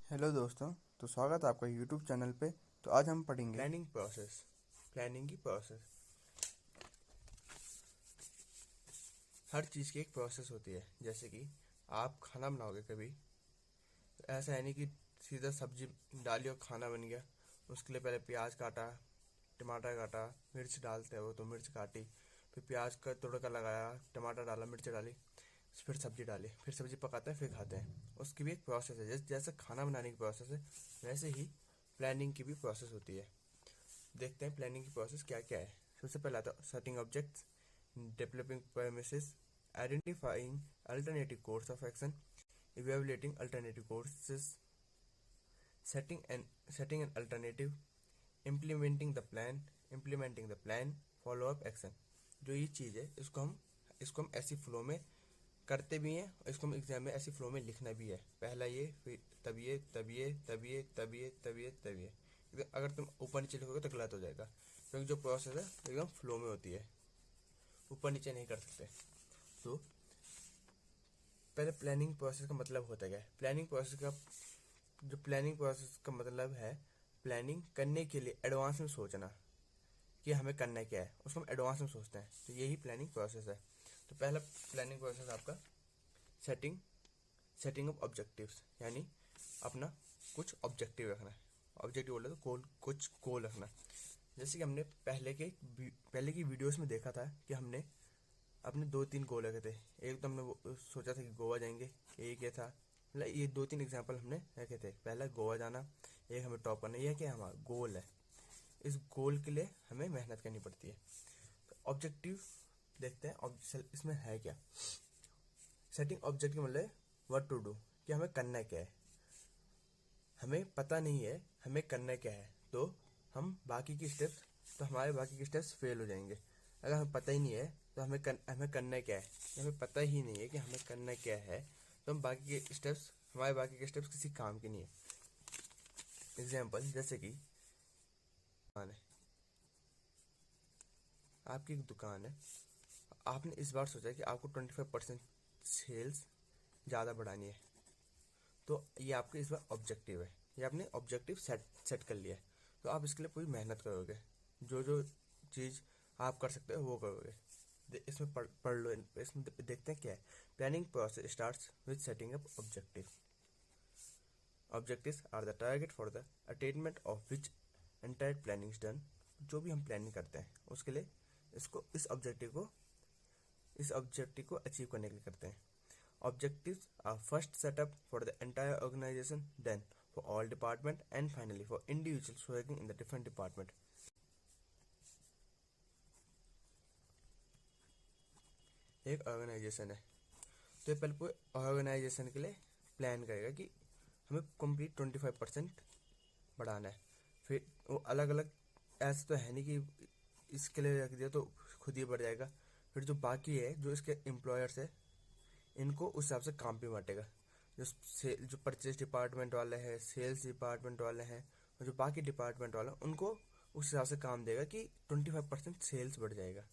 Hello दोस्तों। तो स्वागत है आपका यूट्यूब चैनल पे। तो आज हम पढ़ेंगे प्लानिंग की प्रोसेस। हर चीज़ की एक प्रोसेस होती है। जैसे कि आप खाना बनाओगे कभी, तो ऐसा है नहीं कि सीधा सब्जी डाली और खाना बन गया। उसके लिए पहले प्याज काटा, टमाटर काटा, मिर्च डालते हो तो मिर्च काटी, फिर प्याज का तड़का लगाया, टमाटर डाला, मिर्च डाली, फिर सब्जी डाली, फिर सब्जी पकाते हैं, फिर खाते हैं। उसकी भी एक प्रोसेस है। जैसे जैसे खाना बनाने की प्रोसेस है, वैसे ही प्लानिंग की भी प्रोसेस होती है। देखते हैं प्लानिंग की प्रोसेस क्या क्या है। सबसे पहला तो setting objects, developing premises, identifying alternative course of action, evaluating alternative courses, setting an alternative, implementing the plan, follow up action। जो ये चीज़ है, इसको हम ऐसी फ्लो में करते भी हैं, और इसको हम एग्जाम में ऐसी फ्लो में लिखना भी है। पहला ये, फिर तब ये, तब ये, तब ये, तब ये, तब ये, तब ये। अगर तुम ऊपर नीचे लिखोगे तो गलत हो जाएगा, क्योंकि जो प्रोसेस है एकदम फ्लो में होती है, ऊपर नीचे नहीं कर सकते। तो पहले प्लानिंग प्रोसेस का मतलब होता है क्या है। प्लानिंग प्रोसेस का मतलब है प्लानिंग करने के लिए एडवांस में सोचना कि हमें करना क्या है, उसको हम एडवांस में सोचते हैं। तो यही प्लानिंग प्रोसेस है। तो पहला प्लानिंग प्रोसेस आपका सेटिंग सेटिंग ऑफ ऑब्जेक्टिव्स, यानी अपना कुछ ऑब्जेक्टिव रखना है। ऑब्जेक्टिव बोले तो गोल, कुछ गोल रखना। जैसे कि हमने पहले की वीडियोस में देखा था कि हमने अपने दो तीन गोल रखे थे। एक तो हमने सोचा था कि गोवा जाएंगे। एक ये था, मतलब ये दो तीन एग्जांपल हमने रखे थे। पहला गोवा जाना, एक हमें टॉप करना। यह क्या हमारा गोल है। इस गोल के लिए हमें मेहनत करनी पड़ती है। तो ऑब्जेक्टिव देखते हैं इसमें है क्या। सेटिंग ऑब्जेक्टिव मतलब व्हाट टू डू, कि हमें करना क्या है। हमें पता नहीं है हमें करना क्या है, तो हमारे बाकी के स्टेप्स फेल हो जाएंगे। अगर हमें पता ही नहीं है तो हमें करना क्या है, हमें पता ही नहीं है कि हमें करना क्या है, तो हमारे बाकी के स्टेप्स किसी काम के नहीं है। एग्जाम्पल, जैसे कि दुकान है, आपकी एक दुकान है। आपने इस बार सोचा कि आपको 25% सेल्स ज़्यादा बढ़ानी है। तो ये आपके इस बार ऑब्जेक्टिव है, ये आपने ऑब्जेक्टिव सेट कर लिया है। तो आप इसके लिए पूरी मेहनत करोगे, जो जो चीज़ आप कर सकते हो वो करोगे। इसमें पढ़ लो। इसमें देखते हैं क्या है। Planning process starts with setting up objective. Objectives are the target for the attainment of which entire planning done. जो भी हम प्लानिंग करते हैं उसके लिए इस ऑब्जेक्टिव को अचीव करने के लिए करते हैं। Objectives are first set up for the entire organization, then for all department, and finally for individuals working in the different department। एक ऑर्गेनाइजेशन है, तो ये पहले पूरे ऑर्गेनाइजेशन के लिए प्लान करेगा कि हमें कंप्लीट 25% बढ़ाना है। फिर वो अलग अलग, ऐसा तो है नहीं कि इसके लिए रख दिया तो खुद ही बढ़ जाएगा। फिर जो बाकी है, जो इसके एम्प्लॉयर्स है, इनको उस हिसाब से काम भी बांटेगा। जो परचेज डिपार्टमेंट वाले हैं, सेल्स डिपार्टमेंट वाले हैं, और जो बाकी डिपार्टमेंट वाले हैं, उनको उस हिसाब से काम देगा कि 25% सेल्स बढ़ जाएगा।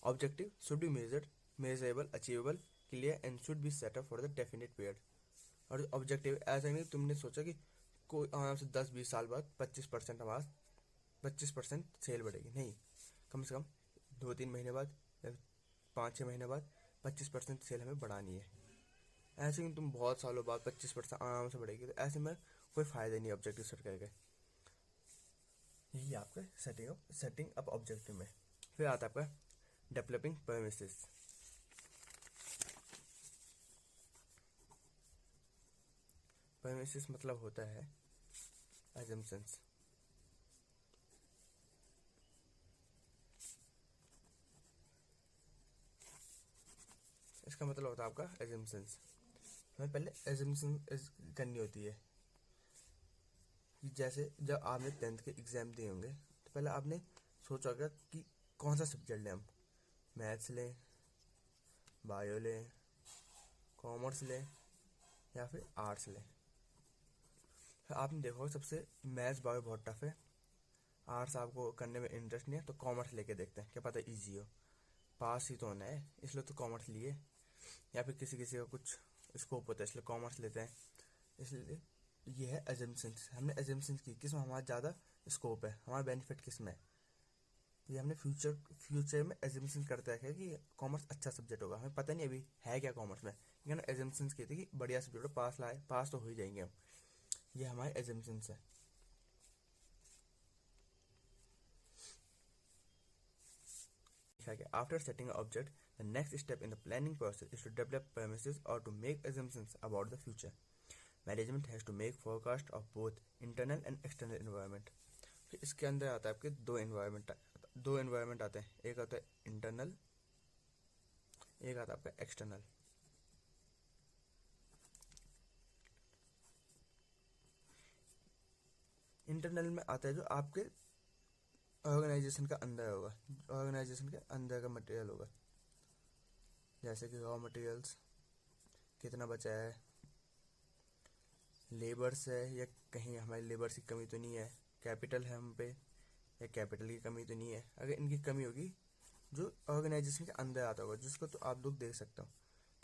Objective should be measurable, achievable, clear and should be set up for the definite period. और ऑब्जेक्टिव ऐसा नहीं तुमने सोचा कि कोई आराम से 10-20 साल बाद 25% सेल बढ़ेगी, नहीं। कम से कम 2-3 महीने बाद या 5-6 महीने बाद 25% सेल हमें बढ़ानी है। ऐसे ही तुम बहुत सालों बाद 25% आराम से बढ़ेगी, तो ऐसे में कोई फायदा नहीं ऑब्जेक्टिव सेट करके। यही आपका सेटिंग अप ऑब्जेक्टिव में। फिर आता है आपका डेवलपिंग परमिसेस। परमिसेस मतलब होता है एजम्पशंस। इसका मतलब होता है आपका एजम्पशंस। हमें पहले एजम्पशन करनी होती है कि जैसे जब आपने 10th के एग्जाम दिए होंगे, तो पहले आपने सोचा होगा कि कौन सा सब्जेक्ट लें हम। मैथ्स लें, बायो लें, कॉमर्स लें, या फिर आर्ट्स लें। फिर आपने देखा होगा सबसे मैथ्स बायो बहुत टफ है। आर्ट्स आपको करने में इंटरेस्ट नहीं है, तो कॉमर्स लेके देखते हैं, क्या पता इजी हो, पास ही तो होना है, इसलिए तो कॉमर्स लिए। या फिर किसी किसी का कुछ स्कोप होता है, इसलिए कॉमर्स लेते हैं। इसलिए ये है एजम्पशंस। हमने एजम्पशंस की किस में हमारा ज़्यादा स्कोप है, हमारा बेनिफिट किस में है। ये हमने फ्यूचर में एजम्पशन करते रखे कि कॉमर्स अच्छा सब्जेक्ट होगा। हमें पता नहीं अभी है क्या कॉमर्स में, लेकिन हमने एजम्पशंस की थी कि बढ़िया सब्जेक्ट हो, पास तो हो ही जाएंगे हम। ये हमारे एजम्पशंस है। After setting an object, the next step in the planning process is to develop premises or to make assumptions about the future. Management has to make forecast of both internal and external environment. फिर इसके अंदर आता है आपके दो environment आते हैं, एक आता है इंटरनल, एक आता है आपका एक्सटर्नल। इंटरनल में आता है जो आपके ऑर्गेनाइजेशन का अंदर होगा, ऑर्गेनाइजेशन के अंदर का मटेरियल होगा, जैसे कि रॉ मटेरियल्स कितना बचा है, लेबर्स है या कहीं हमारी लेबर्स की कमी तो नहीं है, कैपिटल है हम पे या कैपिटल की कमी तो नहीं है। अगर इनकी कमी होगी जो ऑर्गेनाइजेशन के अंदर आता होगा, जिसको तो आप लोग देख सकते हो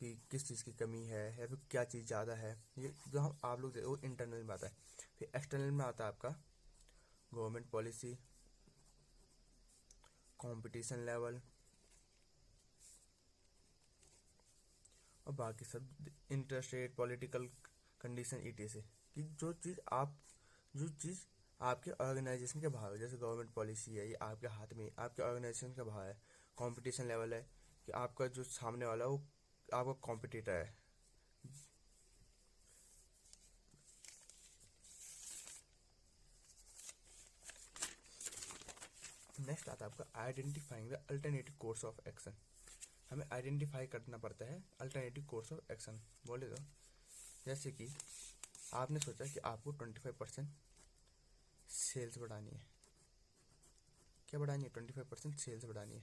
कि किस चीज़ की कमी है या फिर क्या चीज़ ज़्यादा है, ये जो हम आप लोग वो इंटरनल में आता है। फिर एक्सटर्नल में आता है आपका गवर्नमेंट पॉलिसी, कंपटीशन लेवल और बाकी सब, interest rate, political condition etc, कि जो चीज़ आपके ऑर्गेनाइजेशन के बाहर हो, जैसे गवर्नमेंट पॉलिसी है, ये आपके हाथ में, आपके ऑर्गेनाइजेशन के बाहर है। कंपटीशन लेवल है कि आपका जो सामने वाला वो आपका कॉम्पिटिटर है। नेक्स्ट आता है आपका identifying the alternative course of action. हमें आइडेंटिफाई करना पड़ता है अल्टरनेटिव कोर्स ऑफ एक्शन। बोले तो जैसे कि आपने सोचा कि आपको 25% सेल्स बढ़ानी है। क्या बढ़ानी है? 25% सेल्स बढ़ानी है।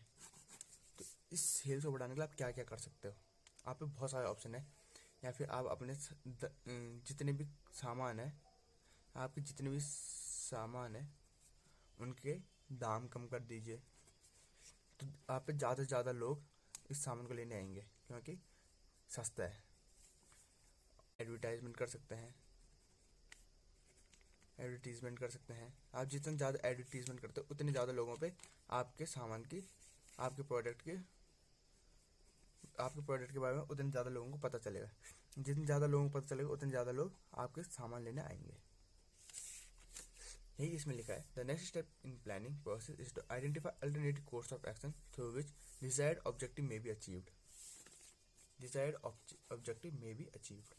तो इस सेल्स को बढ़ाने के लिए आप क्या क्या कर सकते हो? आप पे बहुत सारे ऑप्शन है। या फिर आप अपने जितने भी सामान है, आपके जितने भी सामान है उनके दाम कम कर दीजिए, तो आप पे ज़्यादा से ज़्यादा लोग इस सामान को लेने आएंगे क्योंकि सस्ता है। एडवर्टाइजमेंट कर सकते हैं, एडवर्टीजमेंट कर सकते हैं। आप जितने ज़्यादा एडवर्टीजमेंट करते हो उतने ज़्यादा लोगों पे आपके सामान की, आपके प्रोडक्ट के बारे में उतने ज़्यादा लोगों को पता चलेगा। जितने ज़्यादा लोगों को पता चलेगा उतने ज़्यादा लोग आपके सामान लेने आएंगे। यही इसमें लिखा है, the next step in planning process is to identify alternative course of action through which desired objective may be achieved. Desired objective may be achieved.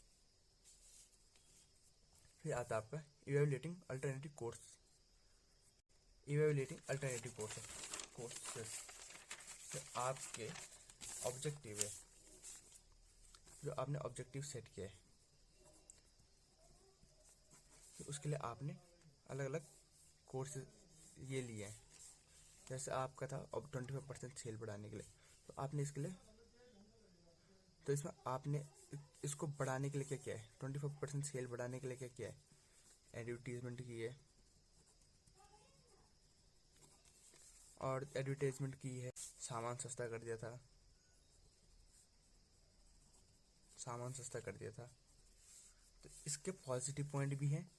फिर आता है आपका इवेल्युएटिंग अल्टरनेटिव कोर्सेस। तो आपके ऑब्जेक्टिव है, जो आपने ऑब्जेक्टिव सेट किया है, तो उसके लिए आपने अलग अलग कोर्सेज ये लिए हैं। जैसे आपका था अब 25% सेल बढ़ाने के लिए, तो आपने इसके लिए, तो इसमें आपने इसको बढ़ाने के लिए क्या किया है? 25% सेल बढ़ाने के लिए क्या किया है? एडवर्टीजमेंट की है, और एडवर्टाइजमेंट की है, सामान सस्ता कर दिया था, तो इसके पॉजिटिव पॉइंट भी हैं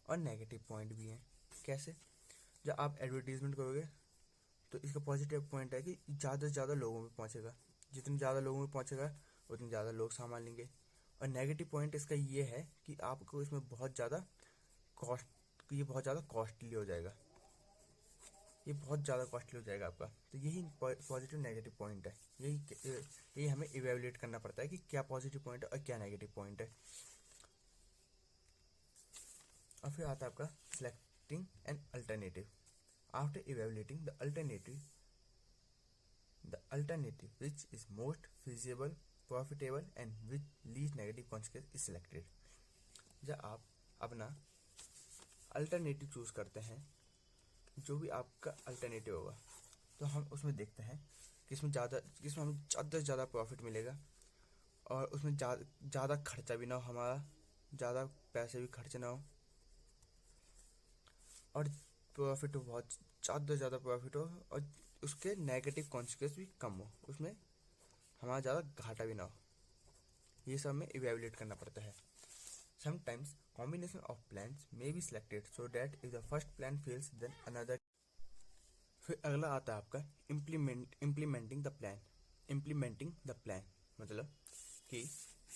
और नेगेटिव पॉइंट भी हैं। कैसे? जब आप एडवर्टीजमेंट करोगे तो इसका पॉजिटिव पॉइंट है कि ज़्यादा से ज़्यादा लोगों में पहुंचेगा, जितने ज़्यादा लोगों में पहुंचेगा उतने ज़्यादा लोग सामान लेंगे। और नेगेटिव पॉइंट इसका ये है कि आपको इसमें बहुत ज़्यादा कॉस्टली हो जाएगा, आपका। तो यही पॉजिटिव नेगेटिव पॉइंट है। यही हमें इवेल्युएट करना पड़ता है कि क्या पॉजिटिव पॉइंट है और क्या नेगेटिव पॉइंट है। और फिर आता है आपका selecting an alternative. After evaluating the alternative which is most feasible, profitable and with least negative consequence is selected। जब आप अपना अल्टरनेटिव चूज करते हैं, जो भी आपका अल्टरनेटिव होगा, तो हम उसमें देखते हैं कि इसमें हमें ज़्यादा से ज़्यादा प्रॉफिट मिलेगा और उसमें ज़्यादा खर्चा भी ना हो, हमारा ज़्यादा पैसे भी खर्च ना हो, और प्रॉफिट हो, बहुत ज़्यादा से ज़्यादा प्रॉफिट हो, और उसके नेगेटिव कॉन्सिक्वेंस भी कम हो, उसमें हमारा ज़्यादा घाटा भी ना हो। ये सब हमें इवेल्युएट करना पड़ता है। Sometimes combination of plans may be selected so that if the first plan fails then another. फिर अगला आता है आपका इम्प्लीमेंटिंग द प्लान मतलब कि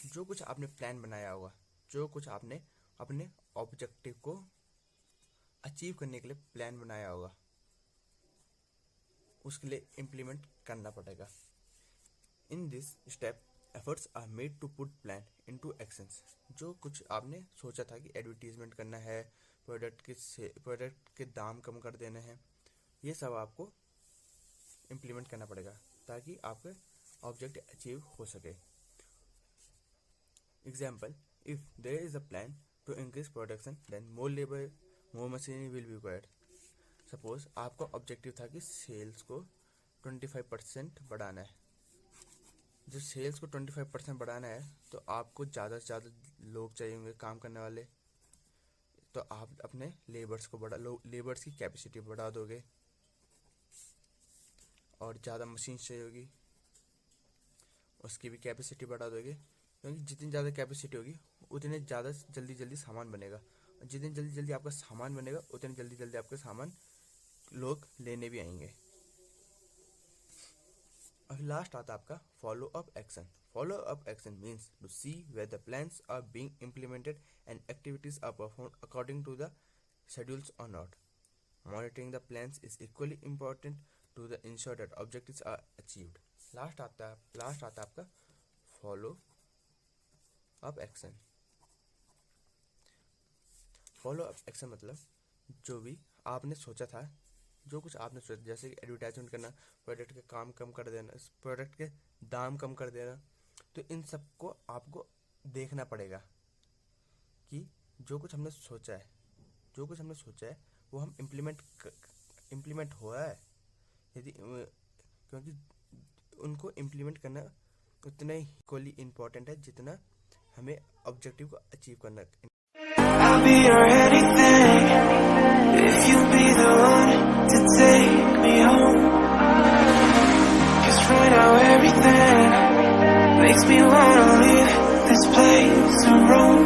जो कुछ आपने प्लान बनाया होगा, जो कुछ आपने अपने ऑब्जेक्टिव को अचीव करने के लिए प्लान बनाया होगा, उसके लिए इम्प्लीमेंट करना पड़ेगा. In this step efforts are made to put plan into actions. जो कुछ आपने सोचा था कि एडवर्टीजमेंट करना है, प्रोडक्ट के दाम कम कर देने हैं, ये सब आपको इम्प्लीमेंट करना पड़ेगा ताकि आपके ऑब्जेक्ट अचीव हो सके. Example, if there is a plan to increase production then more labour more machinery will be required. Suppose आपका ऑब्जेक्टिव था कि सेल्स को 25% बढ़ाना है. जब सेल्स को 25% बढ़ाना है तो आपको ज़्यादा से ज़्यादा लोग चाहिए होंगे काम करने वाले, तो आप अपने लेबर्स की कैपेसिटी बढ़ा दोगे और ज़्यादा मशीन चाहिए होगी, उसकी भी कैपेसिटी बढ़ा दोगे. क्योंकि जितनी ज़्यादा कैपेसिटी होगी उतने ज़्यादा जल्दी सामान बनेगा, और जितनी जल्दी आपका सामान बनेगा उतने जल्दी आपका सामान लोग लेने भी आएंगे. और लास्ट आता है आपका follow up action. Follow up action means to see where the plans are being implemented and activities are performed according to the schedules और not. Monitoring the plans is equally important to the ensure that objectives are achieved. Last आता है आपका follow up action. Follow up action मतलब जो भी आपने सोचा था, जो कुछ आपने सोचा, जैसे कि एडवर्टाइजमेंट करना, प्रोडक्ट के काम कम कर देना, प्रोडक्ट के दाम कम कर देना, तो इन सबको आपको देखना पड़ेगा कि जो कुछ हमने सोचा है वो हम इम्प्लीमेंट हुआ है. यदि क्योंकि उनको इम्प्लीमेंट करना उतना ही इक्वली इम्पोर्टेंट है जितना हमें ऑब्जेक्टिव को अचीव करना. I'll be your anything if you be the one to take me home. 'Cause right now everything makes me wanna leave this place to roam.